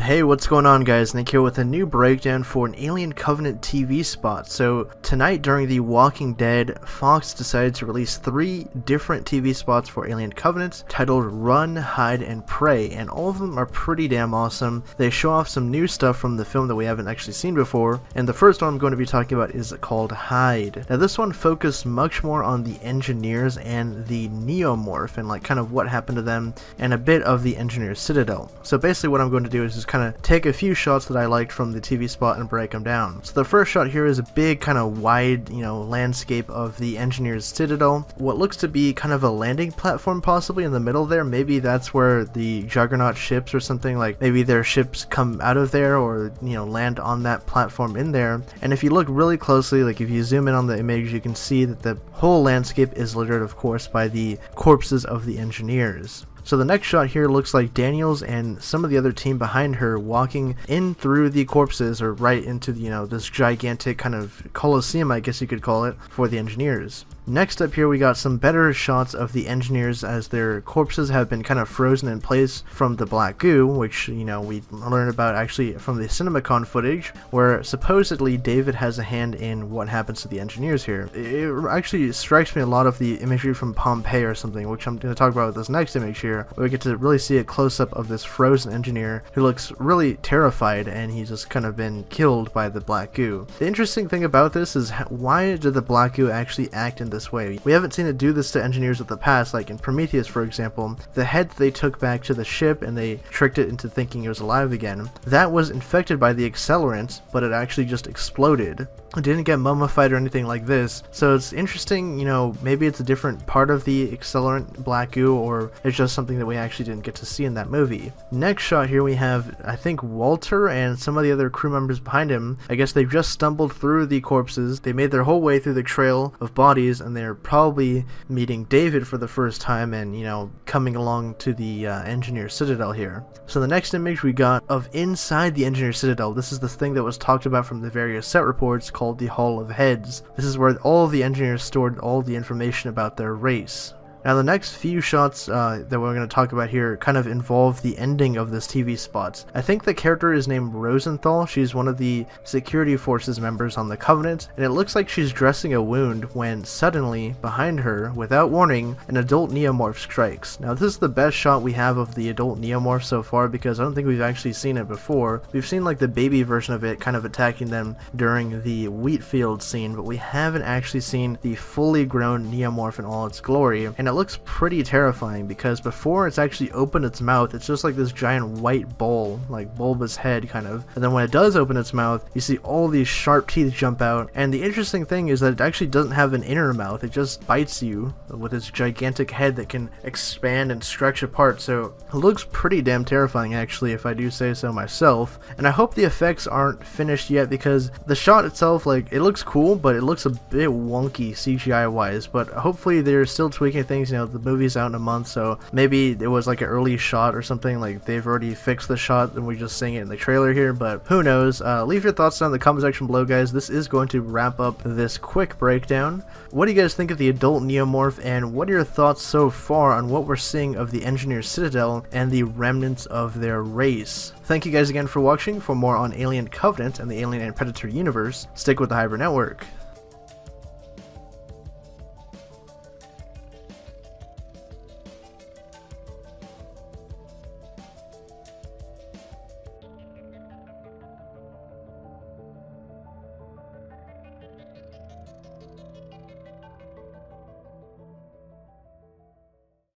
Hey, what's going on guys? Nick here with a new breakdown for an Alien Covenant TV spot. So tonight during The Walking Dead, Fox decided to release 3 different TV spots for Alien Covenant titled Run, Hide, and Pray, and all of them are pretty damn awesome. They show off some new stuff from the film that we haven't actually seen before, and the first one I'm going to be talking about is called Hide. Now this one focused much more on the engineers and the Neomorph and like kind of what happened to them and a bit of the engineer's citadel. So basically what I'm going to do is just kind of take a few shots that I liked from the TV spot and break them down. So the first shot here is a big kind of wide, landscape of the engineer's citadel. What looks to be kind of a landing platform possibly in the middle there. Maybe that's where the Juggernaut ships or something, like maybe their ships come out of there or land on that platform in there. And if you look really closely, like if you zoom in on the image, you can see that the whole landscape is littered, of course, by the corpses of the engineers. So the next shot here looks like Daniels and some of the other team behind her walking in through the corpses, or right into this gigantic kind of coliseum, I guess you could call it, for the engineers. Next up here we got some better shots of the engineers as their corpses have been kind of frozen in place from the black goo, which we learned about actually from the CinemaCon footage, where supposedly David has a hand in what happens to the engineers here. It actually strikes me a lot of the imagery from Pompeii or something, which I'm going to talk about with this next image here, where we get to really see a close-up of this frozen engineer who looks really terrified, and he's just kind of been killed by the black goo. The interesting thing about this is why did the black goo actually act in this way? We haven't seen it do this to engineers of the past, like in Prometheus for example. The head they took back to the ship and they tricked it into thinking it was alive again, that was infected by the accelerant, but it actually just exploded. It didn't get mummified or anything like this, so it's interesting, maybe it's a different part of the accelerant black goo, or it's just something that we actually didn't get to see in that movie. Next shot here we have, I think, Walter and some of the other crew members behind him. I guess they've just stumbled through the corpses, they made their whole way through the trail of bodies, and they're probably meeting David for the first time and, coming along to the engineer citadel here. So the next image we got of inside the engineer citadel, this is the thing that was talked about from the various set reports called the Hall of Heads. This is where all of the engineers stored all the information about their race. Now the next few shots that we're going to talk about here kind of involve the ending of this TV spot. I think the character is named Rosenthal. She's one of the security forces members on the Covenant, and it looks like she's dressing a wound when suddenly, behind her, without warning, an adult Neomorph strikes. Now this is the best shot we have of the adult Neomorph so far, because I don't think we've actually seen it before. We've seen like the baby version of it kind of attacking them during the wheat field scene, but we haven't actually seen the fully grown Neomorph in all its glory, and it looks pretty terrifying because before it's actually opened its mouth, it's just like this giant white bowl, like bulbous head kind of, and then when it does open its mouth, you see all these sharp teeth jump out. And the interesting thing is that it actually doesn't have an inner mouth, it just bites you with its gigantic head that can expand and stretch apart. So it looks pretty damn terrifying actually, if I do say so myself. And I hope the effects aren't finished yet, because the shot itself, like, it looks cool, but it looks a bit wonky CGI wise, but hopefully they're still tweaking things. The movie's out in a month, so maybe it was like an early shot or something, like they've already fixed the shot and we're just seeing it in the trailer here, but who knows. Leave your thoughts down in the comment section below, guys. This is going to wrap up this quick breakdown. What do you guys think of the adult Neomorph, and what are your thoughts so far on what we're seeing of the engineer citadel and the remnants of their race? Thank you guys again for watching. For more on Alien Covenant and the Alien and Predator universe, stick with the Hybrid Network.